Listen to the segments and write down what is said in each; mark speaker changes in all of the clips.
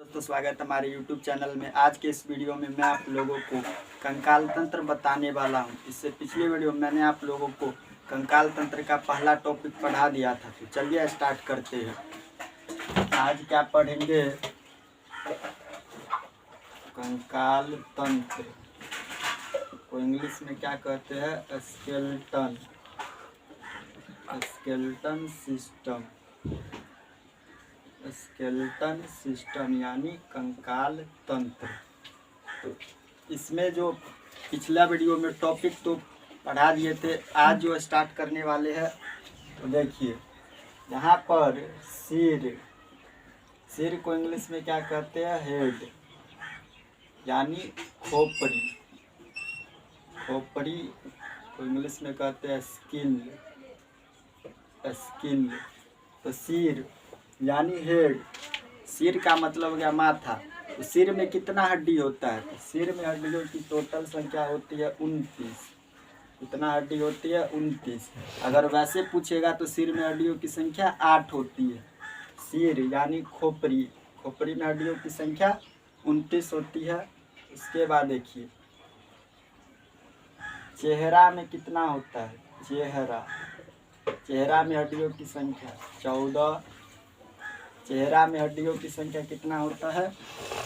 Speaker 1: दोस्तों स्वागत है हमारे YouTube चैनल में। आज के इस वीडियो में मैं आप लोगों को कंकाल तंत्र बताने वाला हूं। इससे पिछले वीडियो में मैंने आप लोगों को कंकाल तंत्र का पहला टॉपिक पढ़ा दिया था। तो चलिए स्टार्ट करते हैं। आज क्या पढ़ेंगे? कंकाल तंत्र को इंग्लिश में क्या कहते हैं? स्केलेटन सिस्टम यानी कंकाल तंत्र। तो इसमें जो पिछला वीडियो में टॉपिक तो पढ़ा दिए थे, आज जो स्टार्ट करने वाले हैं तो देखिए यहाँ पर सिर को इंग्लिश में क्या कहते हैं? हेड यानी खोपड़ी को इंग्लिश में कहते हैं स्किल। तो सिर यानी हेड, सिर का मतलब हो गया माथा। तो सिर में कितना हड्डी होता है? तो सिर में हड्डियों की टोटल संख्या होती है 29। कितना हड्डी होती है? 29। अगर वैसे पूछेगा तो सिर में हड्डियों की संख्या 8 होती है। सिर यानी खोपड़ी में हड्डियों की संख्या 29 होती है। उसके बाद देखिए चेहरा में कितना होता है? चेहरा में हड्डियों की संख्या 14। चेहरा में हड्डियों की संख्या कितना होता है?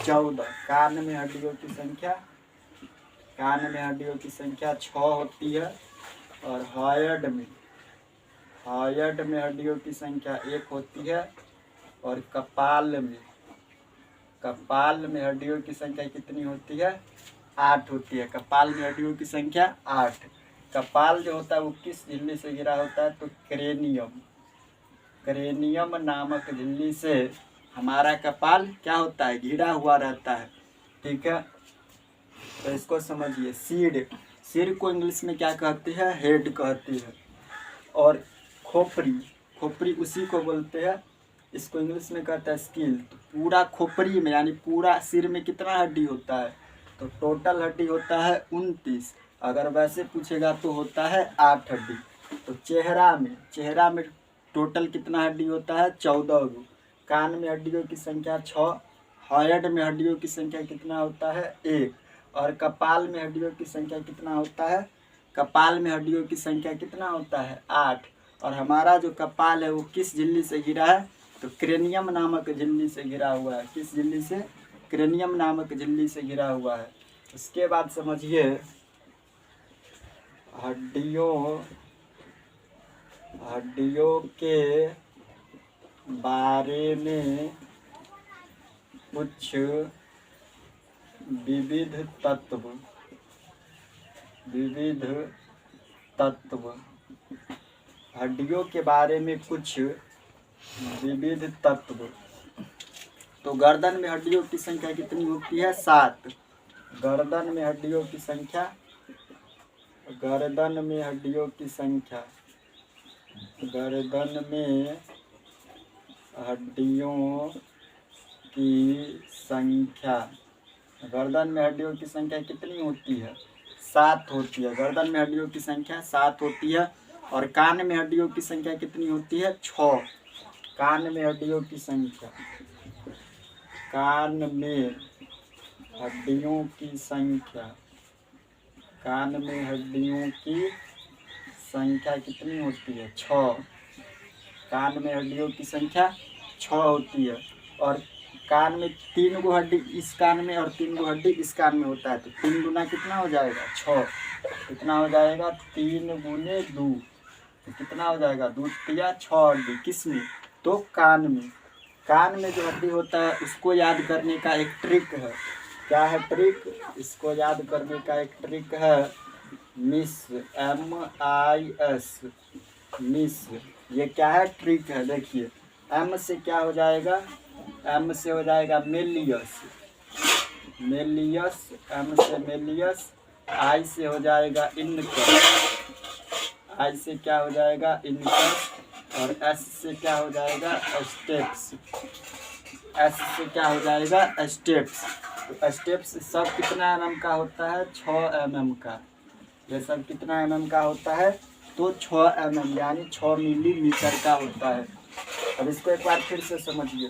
Speaker 1: 14। कान में हड्डियों की संख्या 6 होती है। और हॉयड में हड्डियों की संख्या 1 होती है। और कपाल में हड्डियों की संख्या कितनी होती है? 8 होती है। कपाल में हड्डियों की संख्या 8। कपाल जो होता है वो किस झिल्ली से घिरा होता है? तो क्रेनियम नामक झिल्ली से हमारा कपाल क्या होता है? घिरा हुआ रहता है। ठीक है, तो इसको समझिए। सिर को इंग्लिश में क्या कहते हैं? हेड कहती है। और खोपड़ी उसी को बोलते हैं, इसको इंग्लिश में कहता है स्किल। तो पूरा खोपड़ी में यानी पूरा सिर में कितना हड्डी होता है? तो टोटल हड्डी होता है 29। अगर वैसे पूछेगा तो होता है 8 हड्डी। तो चेहरा में टोटल कितना हड्डी होता है? 14 गो। कान में हड्डियों की संख्या 6। हॉयड में हड्डियों की संख्या कितना होता है? 1। और कपाल में हड्डियों की संख्या कितना होता है? कपाल में हड्डियों की संख्या कितना होता है? 8। और हमारा जो कपाल है वो किस झिल्ली से घिरा है? तो क्रेनियम नामक झिल्ली से घिरा हुआ है। किस झिल्ली से? क्रेनियम नामक झिल्ली से घिरा हुआ है। उसके बाद समझिए हड्डियों के बारे में कुछ विविध तत्व हड्डियों के बारे में कुछ विविध तत्व। तो गर्दन में हड्डियों की संख्या कितनी होती है? 7। गर्दन में हड्डियों की संख्या गर्दन में हड्डियों की संख्या कितनी होती है? 7 होती है। गर्दन में हड्डियों की संख्या 7 होती है। और कान में हड्डियों की संख्या कितनी होती है? 6। कान में हड्डियों की संख्या कितनी होती है? 6। कान में हड्डियों की संख्या 6 होती है। और कान में 3 गो हड्डी इस कान में और 3 गो हड्डी इस कान में होता है। तो 3 गुना कितना हो जाएगा? 6। कितना हो जाएगा? 3 गुने 2। तो कितना हो जाएगा? 2 तिया 6 हड्डी। किस में? तो कान में। कान में जो हड्डी होता है उसको याद करने का एक ट्रिक है। क्या है ट्रिक? इसको याद करने का एक ट्रिक है मिस, मिस। ये क्या है? ट्रिक है। देखिए एम से क्या हो जाएगा? एम से हो जाएगा मेलियस। एम से मेलियस। आई से हो जाएगा इनकस। आई से क्या हो जाएगा? इनकस। और एस से क्या हो जाएगा? स्टेप्स। एस से क्या हो जाएगा? स्टेप्स। तो स्टेप्स सब कितना mm का होता है? 6 mm का। ये सब कितना mm का होता है? तो 6 mm यानी 6 मिलीमीटर का होता है। अब इसको एक बार फिर से समझिए।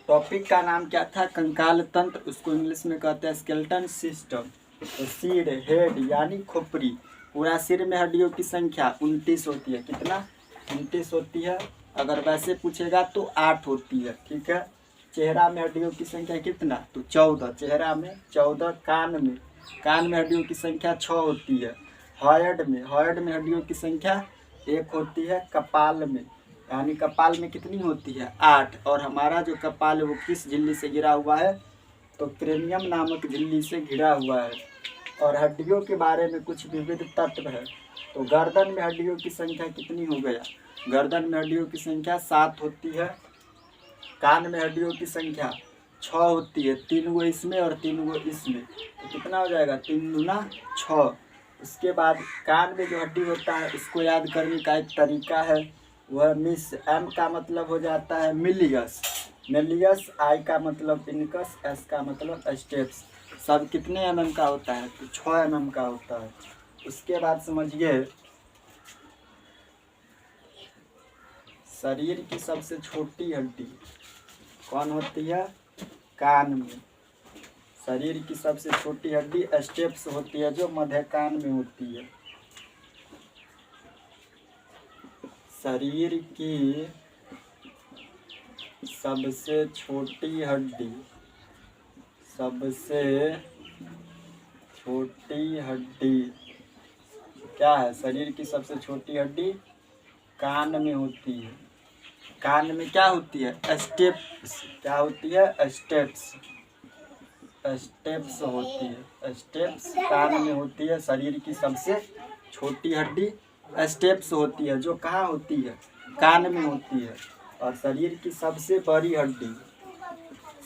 Speaker 1: टॉपिक का नाम क्या था? कंकाल तंत्र, उसको इंग्लिश में कहते हैं स्केलेटन सिस्टम। तो सिर, हेड यानी खोपड़ी, पूरा सिर में हड्डियों की संख्या 29 होती है। कितना? 29 होती है। अगर वैसे पूछेगा तो 8 होती है। ठीक है। चेहरा में हड्डियों की संख्या कितना? तो 14। चेहरा में 14। कान में हड्डियों की संख्या 6 होती है। हॉयड में हड्डियों की संख्या 1 होती है। कपाल में, यानी कपाल में कितनी होती है? 8। और हमारा जो कपाल है वो किस झिल्ली से घिरा हुआ है? तो क्रेनियम नामक झिल्ली से घिरा हुआ है। और हड्डियों के बारे में कुछ विविध तत्व है। तो गर्दन में हड्डियों की संख्या कितनी हो गया? गर्दन में हड्डियों की संख्या 7 होती है। कान में हड्डियों की संख्या 6 होती है। 3 गो इसमें और 3 गो इसमें, तो कितना हो जाएगा? 3 दूना 6। उसके बाद कान में जो हड्डी होता है उसको याद करने का एक तरीका है, वह मिस। एम का मतलब हो जाता है मिलियस, आई का मतलब इनकस, एस का मतलब स्टेप्स। सब कितने mm का होता है? तो 6 mm का होता है। उसके बाद समझिए, शरीर की सबसे छोटी हड्डी कौन होती है? कान में। शरीर की सबसे छोटी हड्डी स्टेप्स होती है, जो मध्य कान में होती है। शरीर की सबसे छोटी हड्डी क्या है? शरीर की सबसे छोटी हड्डी कान में होती है। कान में क्या होती है? स्टेप्स। क्या होती है? स्टेप्स होती है। स्टेप्स कान में होती है। शरीर की सबसे छोटी हड्डी स्टेप्स होती है, जो कहाँ होती है? कान में होती है। और शरीर की सबसे बड़ी हड्डी,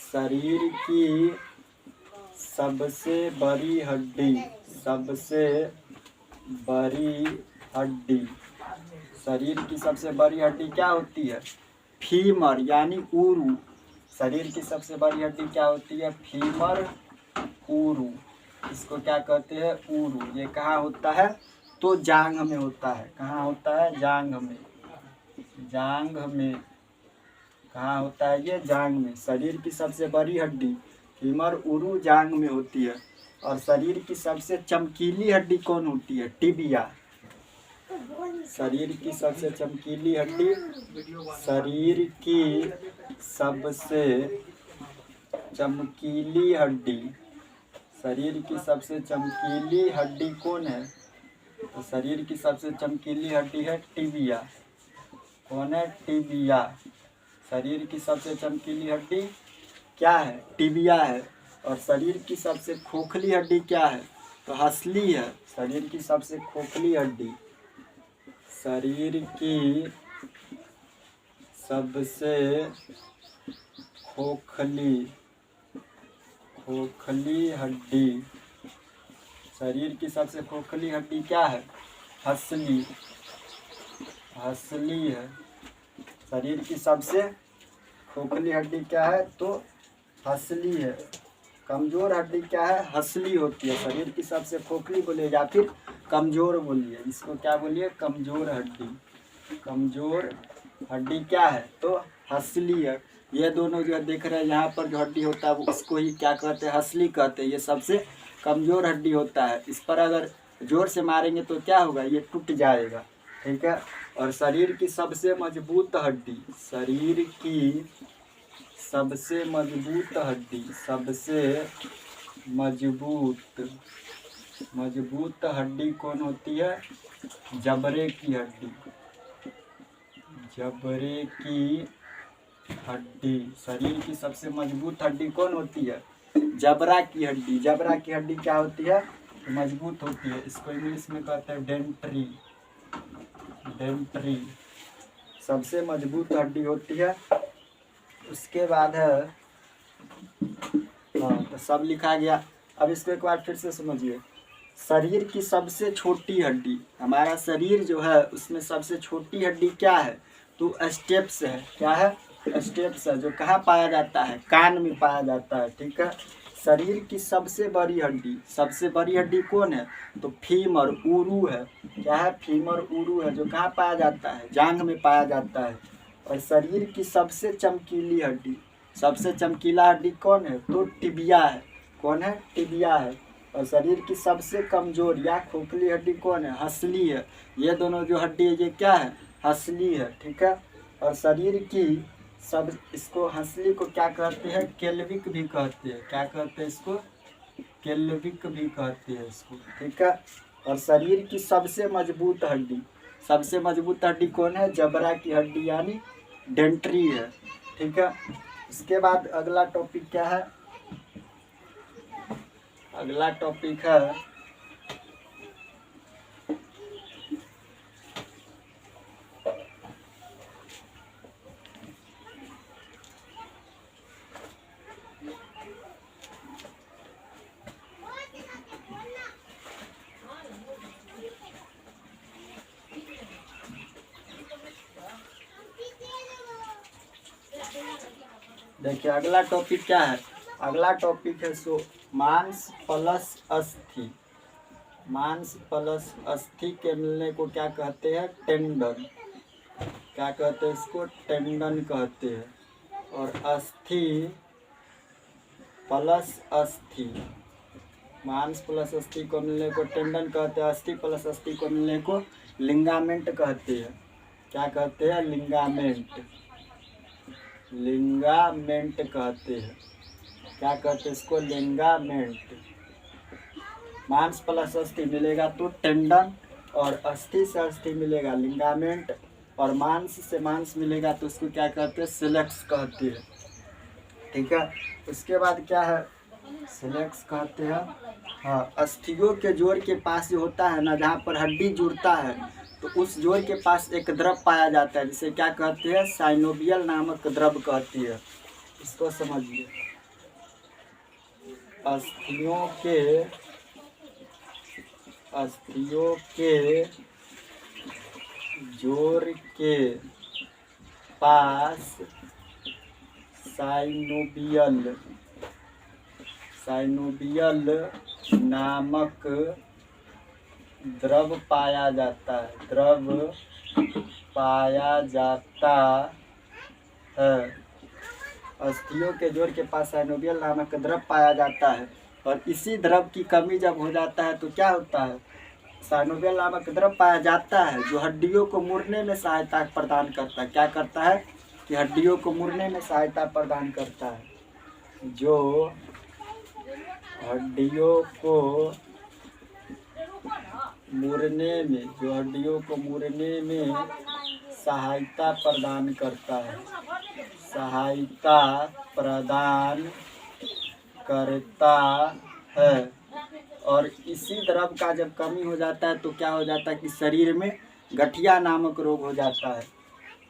Speaker 1: शरीर की सबसे बड़ी हड्डी शरीर की सबसे बड़ी हड्डी क्या होती है? फीमर यानी ऊरू। शरीर की सबसे बड़ी हड्डी क्या होती है? फीमर, ऊरू। इसको क्या कहते हैं? ऊरू। ये कहाँ होता है? तो जांघ में होता है। कहाँ होता है? जांघ में। कहाँ होता है ये? जांघ में। शरीर की सबसे बड़ी हड्डी फीमर, ऊरू जांघ में होती है। और शरीर की सबसे चमकीली हड्डी कौन होती है? टिबिया। शरीर की सबसे चमकीली हड्डी कौन है? तो शरीर की सबसे चमकीली हड्डी है टिबिया। कौन है? टिबिया। शरीर की सबसे चमकीली हड्डी क्या है? टिबिया है। और शरीर की सबसे खोखली हड्डी क्या है? तो हंसली है। शरीर की सबसे खोखली हड्डी शरीर की सबसे खोखली हड्डी क्या है? हंसली है। शरीर की सबसे खोखली हड्डी क्या है? तो हंसली है। कमजोर हड्डी क्या है? हंसली होती है। शरीर की सबसे खोखली बोलिए या फिर कमजोर बोलिए। इसको क्या बोलिए? कमजोर हड्डी क्या है? तो हंसली है। ये दोनों जो देख रहे हैं यहाँ पर जो हड्डी होता है वो उसको ही क्या कहते हैं? हंसली कहते हैं। ये सबसे कमजोर हड्डी होता है। इस पर अगर जोर से मारेंगे तो क्या होगा? ये टूट जाएगा। ठीक है। और शरीर की सबसे मजबूत हड्डी मजबूत हड्डी कौन होती है? जबड़े की हड्डी। शरीर की सबसे मजबूत हड्डी कौन होती है? जबड़ा की हड्डी क्या होती है? मजबूत होती है। इसको इंग्लिश में कहते हैं डेंट्री। सबसे मजबूत हड्डी होती है। उसके बाद है, तो सब लिखा गया। अब इसको एक बार फिर से समझिए। शरीर की सबसे छोटी हड्डी, हमारा शरीर जो है उसमें सबसे छोटी हड्डी क्या है? तो स्टेप्स है। क्या है? स्टेप्स है। जो कहाँ पाया जाता है? कान में पाया जाता है। ठीक है। शरीर की सबसे बड़ी हड्डी कौन है? तो फीमर, ऊरू है। क्या है? फीमर, ऊरू है। जो कहाँ पाया जाता है? जांघ में पाया जाता है। और शरीर की सबसे चमकीली हड्डी सबसे चमकीला हड्डी कौन है? तो टिबिया है। कौन है? टिबिया है। और शरीर की सबसे कमजोर या खोखली हड्डी कौन है? हंसली है। ये दोनों जो हड्डी है ये क्या है? हंसली है। ठीक है। और शरीर की सब इसको हंसली को क्या कहते हैं? केल्विक भी कहते हैं। क्या कहते हैं इसको? केल्विक भी कहते हैं इसको। ठीक है। और शरीर की सबसे मजबूत हड्डी कौन है? जबड़ा की हड्डी यानी डेंट्री है। ठीक है। इसके बाद अगला टॉपिक क्या है? अगला टॉपिक है देखिए अगला टॉपिक क्या है? अगला टॉपिक है सो मांस प्लस अस्थि। मांस प्लस अस्थि के मिलने को क्या कहते हैं? टेंडन। क्या कहते हैं इसको? टेंडन कहते हैं। और अस्थि प्लस अस्थि, मांस प्लस अस्थि को मिलने को टेंडन कहते हैं। अस्थि प्लस अस्थि को मिलने को लिंगामेंट कहते हैं। क्या कहते हैं? लिंगामेंट। लिंगामेंट कहते हैं। क्या कहते हैं इसको? लिंगामेंट। मांस प्लस अस्थि मिलेगा तो टेंडन, और अस्थि से अस्थि मिलेगा लिंगामेंट, और मांस से मांस मिलेगा तो उसको क्या कहते हैं? सिलेक्स कहते हैं। ठीक है। उसके बाद क्या है? सिलेक्स कहते हैं। हाँ, अस्थियों के जोड़ के पास जो होता है ना, जहाँ पर हड्डी जुड़ता है, तो उस जोड़ के पास एक द्रव पाया जाता है जिसे क्या कहते हैं? साइनोवियल नामक द्रव कहती है। इसको समझिए। अस्थियों के जोड़ के पास साइनोवियल नामक द्रव पाया जाता है। अस्थियों के जोड़ के पास साइनोवियल नामक द्रव पाया जाता है, और इसी द्रव की कमी जब हो जाता है तो क्या होता है? साइनोवियल नामक द्रव पाया जाता है जो हड्डियों को मुड़ने में सहायता प्रदान करता है। क्या करता है? कि हड्डियों को मुड़ने में सहायता प्रदान करता है। जो हड्डियों को मुड़ने में सहायता प्रदान करता है। और इसी द्रव का जब कमी हो जाता है तो क्या हो जाता है? कि शरीर में गठिया नामक रोग हो जाता है।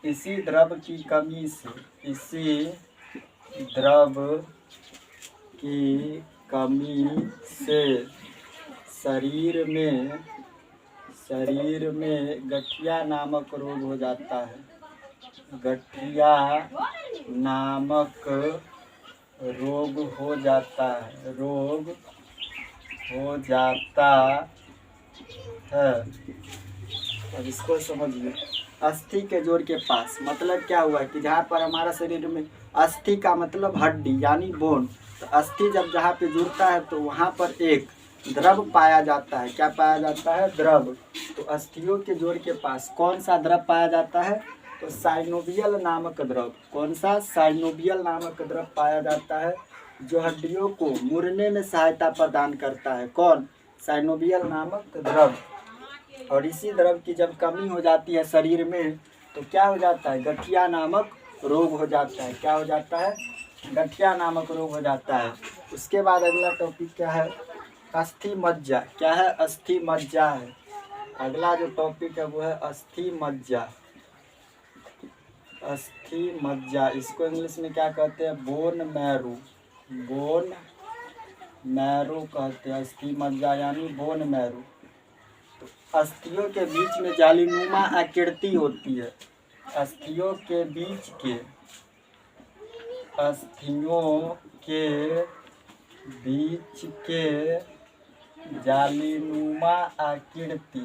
Speaker 1: इसी द्रव की कमी से शरीर में गठिया नामक रोग हो जाता है। गठिया नामक रोग हो जाता है। अब इसको समझिए। अस्थि के जोड़ के पास मतलब क्या हुआ? कि जहाँ पर हमारा शरीर में अस्थि का मतलब हड्डी यानी बोन, तो अस्थि जब जहाँ पे जुड़ता है तो वहाँ पर एक द्रव पाया जाता है। क्या पाया जाता है? द्रव। तो अस्थियों के जोड़ के पास कौन सा द्रव पाया जाता है? तो साइनोवियल नामक द्रव। कौन सा? साइनोवियल नामक द्रव पाया जाता है जो हड्डियों को मुड़ने में सहायता प्रदान करता है। कौन? साइनोवियल नामक द्रव। और इसी द्रव की जब कमी हो जाती है शरीर में तो क्या हो जाता है? गठिया नामक रोग हो जाता है। क्या हो जाता है? गठिया नामक रोग हो जाता है। उसके बाद अगला टॉपिक क्या है? अस्थि मज्जा। क्या है? अस्थि मज्जा है। अगला जो टॉपिक है वो है अस्थि मज्जा। अस्थि मज्जा, इसको इंग्लिश में क्या कहते हैं? बोन मैरो कहते हैं। अस्थि मज्जा यानी बोन मैरो। तो अस्थियों के बीच में जालीनुमा आकृति होती है। अस्थियों के बीच के जालीनुमा आकृति,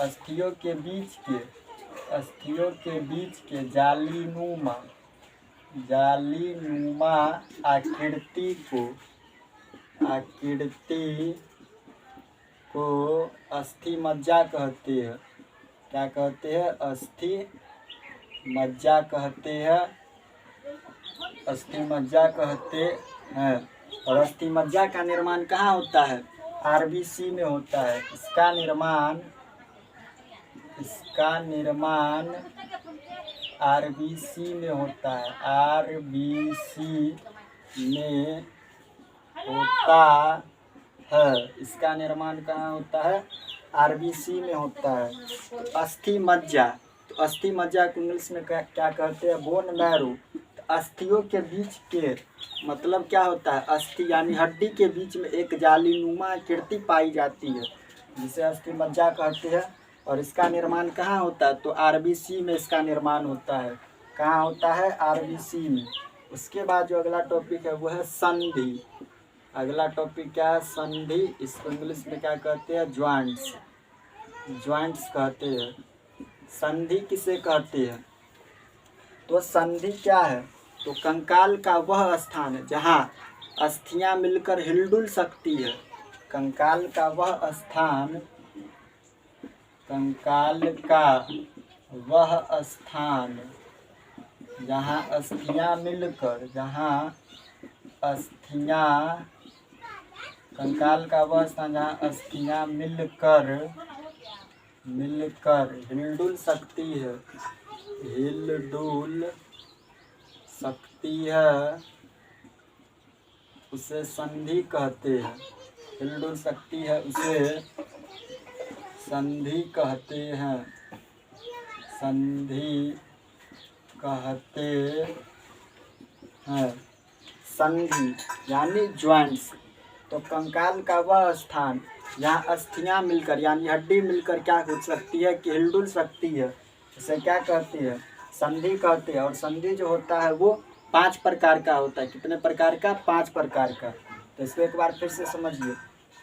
Speaker 1: अस्थियों के बीच के जालीनुमा जालीनुमा आकृति को अस्थि मज्जा कहते हैं। क्या कहते हैं? अस्थि मज्जा कहते हैं। अस्थि मज्जा कहते हैं। और अस्थि मज्जा का निर्माण कहाँ होता है? आरबीसी में होता है। इसका निर्माण आरबीसी में होता है। आरबीसी में होता है। इसका निर्माण कहाँ होता है? आरबीसी में होता है। अस्थि मज्जा, तो अस्थि मज्जा को इंग्लिश में क्या कहते हैं? Bone marrow. अस्थियों के बीच के मतलब क्या होता है? अस्थि यानी हड्डी के बीच में एक जालीनुमा आकृति पाई जाती है, जिसे अस्थि मज्जा कहते हैं। और इसका निर्माण कहाँ होता है? तो आरबीसी में इसका निर्माण होता है। कहाँ होता है? आरबीसी में। उसके बाद जो अगला टॉपिक है वो है संधि। अगला टॉपिक क्या है? संधि। इसको इंग्लिश में क्या कहते हैं? ज्वाइंट्स कहते हैं। संधि किसे कहते हैं? तो संधि क्या है? तो कंकाल का वह स्थान है जहाँ अस्थियां मिलकर हिलडुल सकती है। कंकाल का वह स्थान जहाँ अस्थियां मिलकर कंकाल का वह स्थान जहाँ अस्थियां मिलकर हिलडुल सकती है, उसे संधि कहते हैं। हिलडुल सकती है उसे संधि कहते हैं। संधि यानी ज्वाइंट्स। तो कंकाल का वह स्थान जहाँ अस्थियां मिलकर यानी हड्डी मिलकर क्या हो सकती है? कि हिलडुल सकती है, उसे क्या कहते हैं? संधि कहते हैं। और संधि जो होता है वो 5 प्रकार का होता है। कितने प्रकार का? 5 प्रकार का। तो इसको एक बार फिर से समझिए।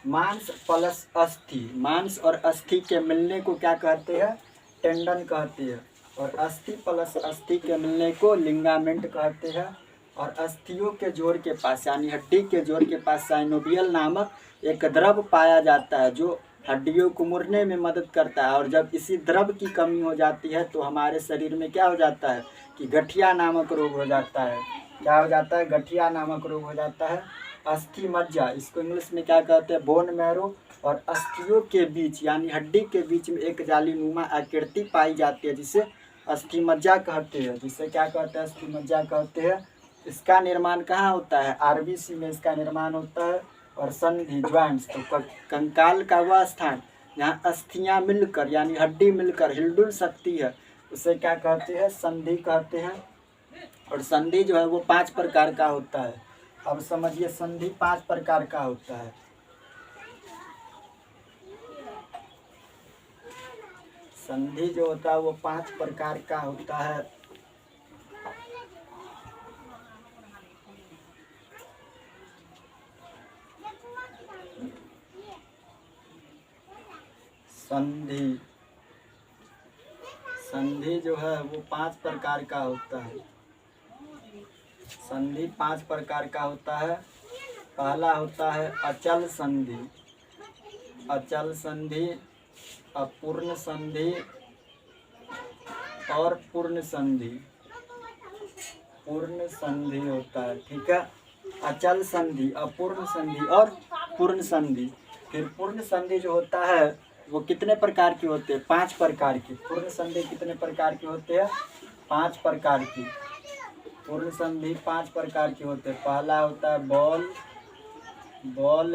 Speaker 1: मांस प्लस अस्थि, मांस और अस्थि के मिलने को क्या कहते हैं? टेंडन कहते हैं। और अस्थि प्लस अस्थि के मिलने को लिगामेंट कहते हैं। और अस्थियों के जोड़ के पास यानी हड्डी के जोड़ के पास साइनोवियल नामक एक द्रव पाया जाता है जो हड्डियों को मुड़ने में मदद करता है। और जब इसी द्रव की कमी हो जाती है तो हमारे शरीर में क्या हो जाता है? कि गठिया नामक रोग हो जाता है। क्या हो जाता है? गठिया नामक रोग हो जाता है। अस्थि मज्जा, इसको इंग्लिश में क्या कहते हैं? Bone marrow. और अस्थियों के बीच यानी हड्डी के बीच में एक जालीनुमा आकृति पाई जाती है जिसे अस्थि मज्जा कहते हैं। जिसे क्या कहते हैं? अस्थि मज्जा कहते हैं। इसका निर्माण कहाँ होता है? आरबीसी में इसका निर्माण होता है। और संधि ज्वाइंट्स, तो कंकाल का वह स्थान जहाँ अस्थियां मिलकर यानी हड्डी मिलकर हिलडुल सकती है उसे क्या कहते हैं? संधि कहते हैं। और संधि जो है वो 5 प्रकार का होता है। अब समझिए संधि 5 प्रकार का होता है। संधि जो होता है वो 5 प्रकार का होता है। संधि जो है वो 5 प्रकार का होता है। संधि 5 प्रकार का होता है। पहला होता है अचल संधि, अपूर्ण संधि और पूर्ण संधि। पूर्ण संधि होता है, ठीक है। अचल संधि, अपूर्ण संधि और पूर्ण संधि। फिर पूर्ण संधि जो होता है वो कितने प्रकार की होते हैं? 5 प्रकार की। पूर्ण संधि कितने प्रकार के होते हैं? 5 प्रकार की। पूर्ण संधि 5 प्रकार के होते हैं। पहला होता है बॉल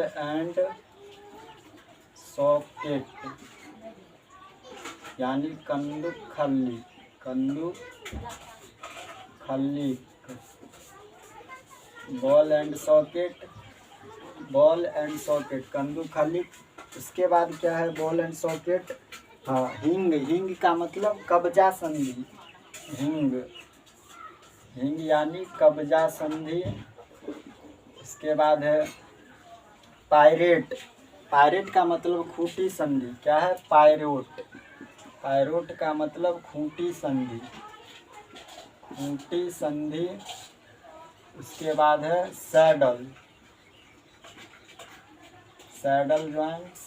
Speaker 1: एंड सॉकेट यानी कंदुक खल्ली बॉल एंड सॉकेट कंदुक खल्ली। उसके बाद क्या है? Ball and socket. हाँ, हिंग का मतलब कब्जा संधि। हिंग यानी कब्जा संधि। इसके बाद है पायरेट का मतलब खूंटी संधि। क्या है? पायरोट का मतलब खूंटी संधि। उसके बाद है सैडल, सैडल ज्वाइंट्स।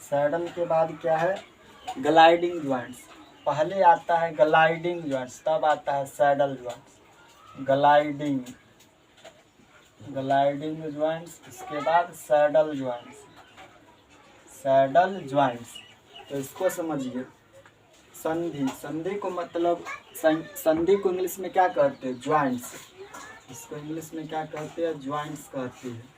Speaker 1: सैडल के बाद क्या है, ग्लाइडिंग ज्वाइंट्स। पहले आता है ग्लाइडिंग ज्वाइंट्स, तब आता है saddle joints. Gliding, gliding joints, इसके बाद सैडल ज्वाइंट्स, सैडल ज्वाइंट्स। तो इसको समझिए। संधि, संधि को मतलब संधि को इंग्लिश में क्या कहते हैं, ज्वाइंट्स। इसको इंग्लिश में क्या कहते हैं, ज्वाइंट्स कहते हैं।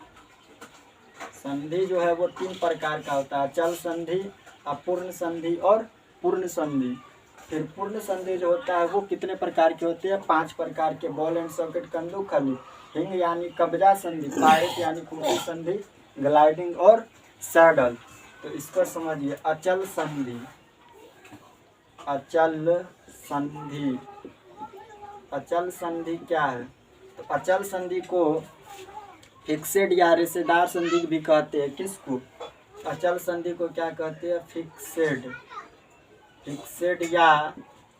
Speaker 1: संधि जो है वो 3 प्रकार का होता है, अचल संधि, अपूर्ण संधि और पूर्ण संधि। फिर पूर्ण संधि जो होता है वो कितने प्रकार के होते हैं, 5 प्रकार के, बॉल एंड सॉकेट, कंदू खली, हिंग यानी कब्जा संधि, पायरेट यानी खूंटी संधि, ग्लाइडिंग और सैडल। तो इसको समझिए। अचल संधि, अचल संधि, अचल संधि क्या है, तो अचल संधि को फिक्सेड या रेशेदार संधि भी कहते हैं। किसको, अचल संधि को क्या कहते हैं, फिक्सेड, फिक्सेड या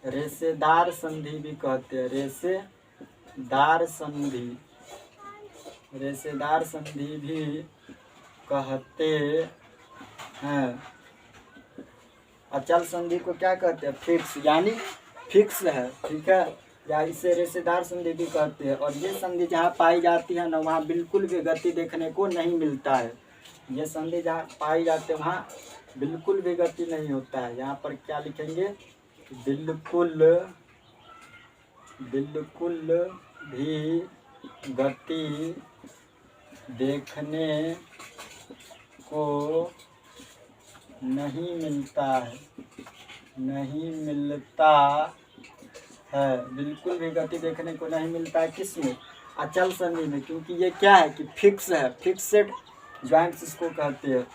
Speaker 1: रेशेदार संधि भी कहते हैं। रेशेदार संधि, रेशेदार संधि भी कहते हैं। अचल संधि को क्या कहते हैं, फिक्स यानी फिक्स है, ठीक है, या इसे रेशेदार संधि भी कहते हैं। और ये संधि जहाँ पाई जाती है ना वहाँ बिल्कुल भी गति देखने को नहीं मिलता है। ये संधि जहाँ पाई जाती है वहाँ बिल्कुल भी गति नहीं होता है। यहाँ पर क्या लिखेंगे, बिल्कुल, बिल्कुल भी गति देखने को नहीं मिलता है, नहीं मिलता है, बिल्कुल भी गति देखने को नहीं मिलता है। किसमें, अचल संधि में, क्योंकि ये क्या है कि फिक्स है, फिक्सेड ज्वाइंट्स इसको कहते हैं,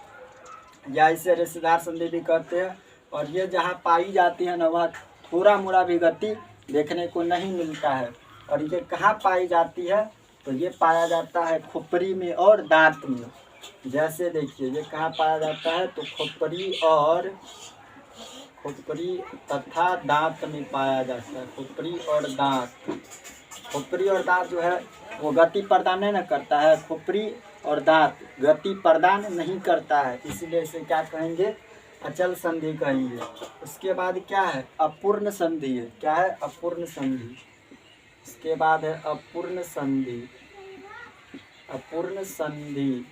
Speaker 1: या इसे रेशेदार संधि भी कहते हैं। और ये जहाँ पाई जाती है ना वहाँ थोड़ा मोड़ा भी गति देखने को नहीं मिलता है। और ये कहाँ पाई जाती है, तो ये पाया जाता है खोपड़ी में और दांत में। जैसे देखिए ये कहाँ पाया जाता है, तो खोपड़ी और, खोपड़ी तथा दांत में पाया जाता है। खोपड़ी और दांत, खोपड़ी और दांत जो है वो गति प्रदान नहीं करता है, खोपड़ी और दांत गति प्रदान नहीं करता है, इसलिए इसे क्या कहेंगे, अचल संधि कहेंगे। उसके बाद क्या है, अपूर्ण संधि है। क्या है, अपूर्ण संधि। इसके बाद है अपूर्ण संधि, अपूर्ण संधि।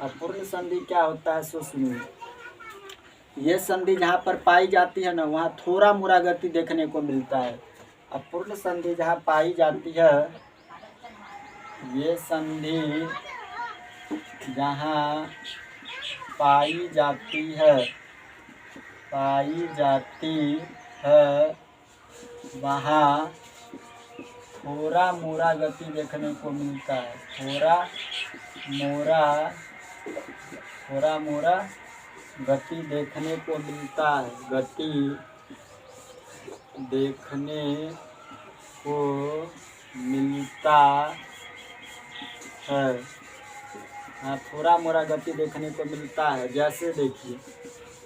Speaker 1: अपूर्ण संधि क्या होता है, सो सुनिए। ये संधि जहाँ पर पाई जाती है ना वहाँ थोड़ा मोड़ा गति देखने को मिलता है। अपूर्ण संधि जहाँ पाई जाती है, ये संधि जहाँ पाई जाती है, पाई जाती है वहाँ थोड़ा मोड़ा गति देखने को मिलता है। थोड़ा मोड़ा गति देखने को मिलता है, गति देखने को मिलता है। हाँ, थोड़ा मोड़ा गति देखने को मिलता है। जैसे देखिए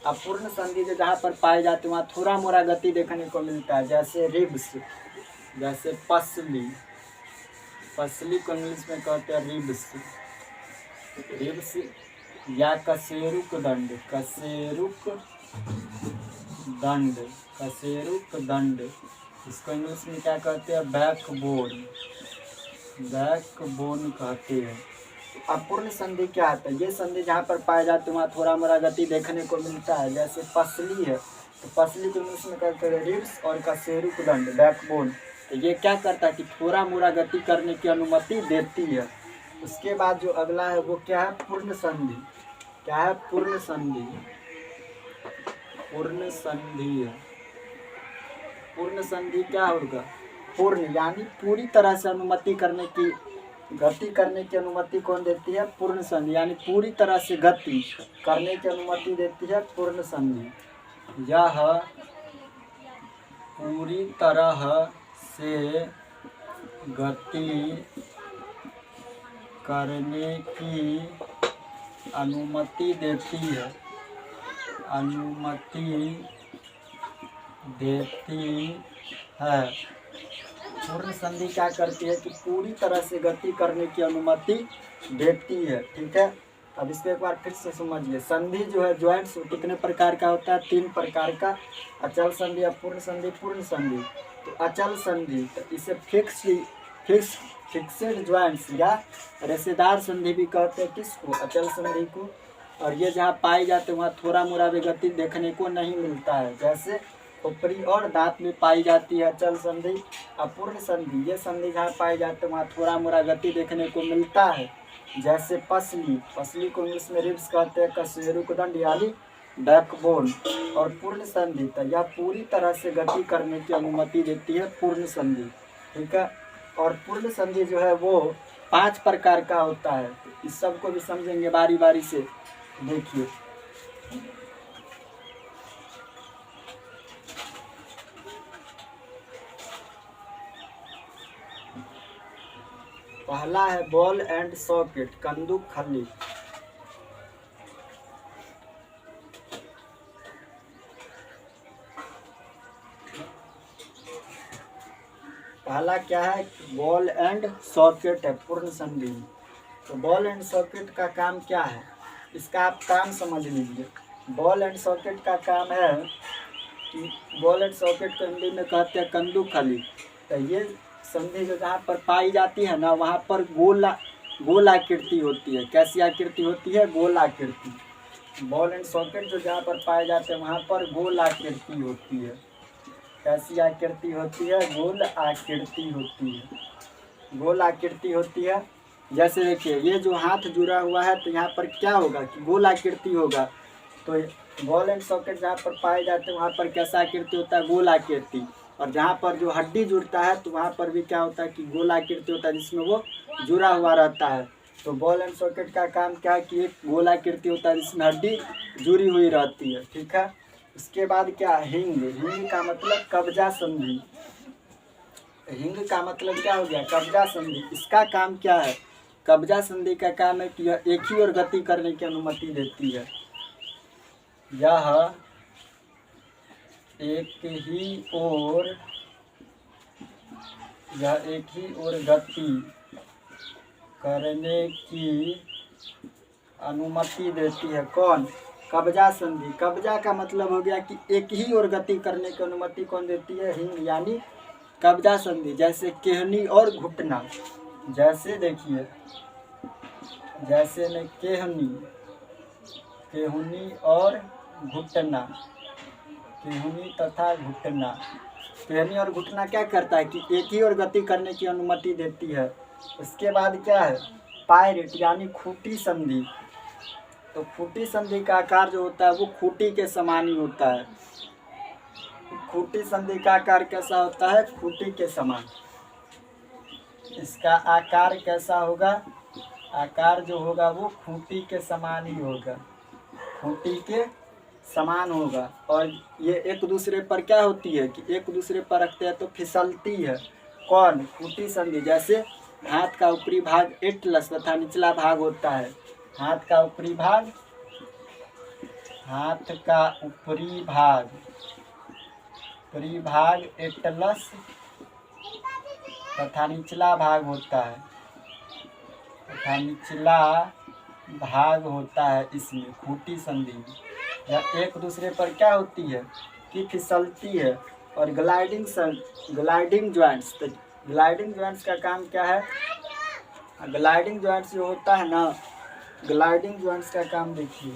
Speaker 1: अपूर्ण संधि जो जहाँ पर पाई जाती है वहाँ थोड़ा मोड़ा गति देखने को मिलता है। जैसे रिब्स, जैसे पसली, पसली को इंग्लिश में कहते हैं रिब्स, रिब्स या कशेरुक दंड, कशेरुक दंड, कशेरुक दंड। इसको इंग्लिश में क्या कहते हैं, बैकबोन, बैकबोन कहते हैं। अपूर्ण संधि क्या आता है, ये संधि जहाँ पर पाए जाते हैं वहाँ थोड़ा मोड़ा गति देखने को मिलता है। जैसे पसली है तो पसली को इंग्लिश में कहते हैं रिब्स और कशेरुक दंड, बैकबोन। तो ये क्या करता है कि थोड़ा मोड़ा गति करने की अनुमति देती है। उसके बाद जो अगला है वो क्या है, पूर्ण संधि। क्या है, पूर्ण संधि, पूर्ण संधि है। पूर्ण संधि क्या होगा, पूर्ण यानी पूरी तरह से अनुमति करने की, गति करने की अनुमति कौन देती है, पूर्ण संधि, यानी पूरी तरह से गति करने की अनुमति देती है पूर्ण संधि। यह पूरी तरह से गति करने की अनुमति देती है, अनुमति देती है। पूर्ण संधि क्या करती है कि पूरी तरह से गति करने की अनुमति देती है। ठीक है, अब इसको एक बार फिर से समझिए। संधि जो है ज्वाइंट्स कितने प्रकार का होता है? 3 प्रकार का, अचल संधि, अपूर्ण संधि, पूर्ण संधि। तो अचल संधि तो इसे फिक्स्ड ज्वाइंट्स या रेशेदार संधि भी कहते हैं। किसको? अचल संधि को। और ये जहाँ पाए जाते हैं वहाँ थोड़ा मोड़ा भी गति देखने को नहीं मिलता है। जैसे खोपड़ी और दांत में पाई जाती है अचल संधि। अपूर्ण संधि, ये संधि जहाँ पाए जाते हैं वहाँ थोड़ा मोड़ा गति देखने को मिलता है। जैसे पसली को इंग्लिश में रिब्स कहते हैं, कशेरुकदंड यानी बैकबोन। और पूर्ण संधि तो यह पूरी तरह से गति करने की अनुमति देती है, पूर्ण संधि। ठीक है, और पूर्ण संधि जो है वो 5 प्रकार का होता है। इस सब को भी समझेंगे बारी बारी से। देखिए, पहला है बॉल एंड सॉकेट, कंदूक खली। पहला क्या है? बॉल एंड सॉकेट है, पूर्ण संधि। तो बॉल एंड सॉकेट का काम क्या है? इसका आप काम समझ लीजिए। बॉल एंड सॉकेट का काम है कि बॉल एंड सॉकेट को हिंदी में कहते हैं कंदूक खली। तो ये संधि जो जहाँ पर पाई जाती है ना वहाँ पर गोल आकृति होती है। कैसी आकृति होती है? गोल आकृति। बॉल एंड सॉकेट जो जहाँ पर पाए जाते हैं वहाँ पर गोल आकृति होती है। कैसी आकृति होती है? गोल आकृति होती है। गोल आकृति होती है। जैसे देखिए, ये जो हाथ जुड़ा हुआ है तो यहाँ पर क्या होगा कि गोल आकृति होगा। तो बॉल एंड सॉकेट जहाँ पर पाए जाते हैं वहाँ पर कैसा आकृति होता है? गोल आकृति। और जहाँ पर जो हड्डी जुड़ता है तो वहाँ पर भी क्या होता है कि गोल आकृति होता है, जिसमें वो जुड़ा हुआ रहता है। तो बॉल एंड सॉकेट का काम क्या है कि एक गोल आकृति होता है जिसमें हड्डी जुड़ी हुई रहती है। ठीक है, उसके बाद क्या? हिंग का मतलब कब्जा संधि। हिंग का मतलब क्या हो गया? कब्जा संधि। इसका काम क्या है? कब्जा संधि का काम है कि यह एक ही ओर गति करने की अनुमति देती है। यह एक ही ओर गति करने की अनुमति देती है। कौन? कब्जा संधि। कब्जा का मतलब हो गया कि एक ही ओर गति करने की अनुमति कौन देती है? हिंग यानी कब्जा संधि। जैसे केहनी और घुटना। जैसे देखिए, जैसे में केहुनी और घुटना, केहुनी तथा घुटना। केहनी और घुटना क्या करता है कि एक ही ओर गति करने की अनुमति देती है। उसके बाद क्या है? पायरेट यानी खूंटी संधि। तो खूंटी संधि का आकार जो होता है वो खूंटी के समान ही होता है। खूंटी संधि का आकार कैसा होता है? खूंटी के समान। इसका आकार कैसा होगा? आकार जो होगा वो खूंटी के समान ही होगा, खूंटी के समान होगा। और ये एक दूसरे पर क्या होती है कि एक दूसरे पर रखते हैं तो फिसलती है। कौन? खूंटी संधि। जैसे हाथ का ऊपरी भाग एटलस तथा निचला भाग होता है। हाथ का ऊपरी भाग एटलस तथा निचला भाग होता है। इसमें खूंटी संधि या एक दूसरे पर क्या होती है कि फिसलती है। और ग्लाइडिंग ज्वाइंट्स। तो ग्लाइडिंग ज्वाइंट्स का काम क्या है? ग्लाइडिंग ज्वाइंट्स जो होता है ना, ग्लाइडिंग ज्वाइंट्स का काम देखिए।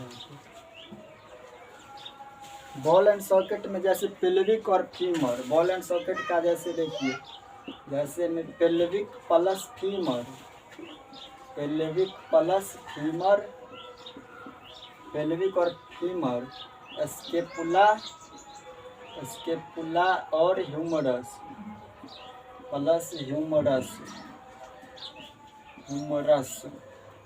Speaker 1: बॉल एंड सॉकेट में जैसे पेल्विक और फीमर, बॉल एंड सॉकेट का जैसे देखिए, जैसे में पेल्विक प्लस फीमर, पेल्विक और फीमर, स्केपुला और ह्यूमरस प्लस ह्यूमरस।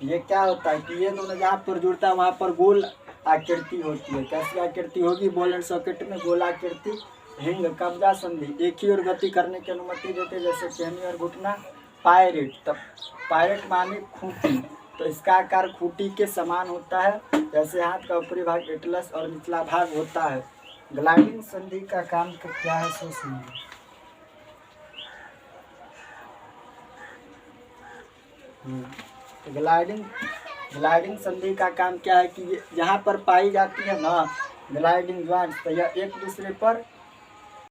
Speaker 1: ये क्या होता है कि ये दोनों जहाँ पर जुड़ता है वहाँ पर गोल आकृति होती है। कैसी आकृति होगी? बॉल एंड सॉकेट में गोल आकृति। हिंग कब्जा संधि, एक ही ओर गति करने की अनुमति देते, जैसे केहनी और घुटना। पायरेट, तब पायरेट माने खूंटी, तो इसका आकार खूंटी के समान होता है। जैसे हाथ का ऊपरी भाग एटलस और निचला भाग होता है। ग्लाइडिंग संधि का काम क्या है? सो सुनिए। तो ग्लाइडिंग ग्लाइडिंग संधि का काम क्या है कि ये जहाँ पर पाई जाती है ना ग्लाइडिंग ज्वाइंट्स, तो यह एक दूसरे पर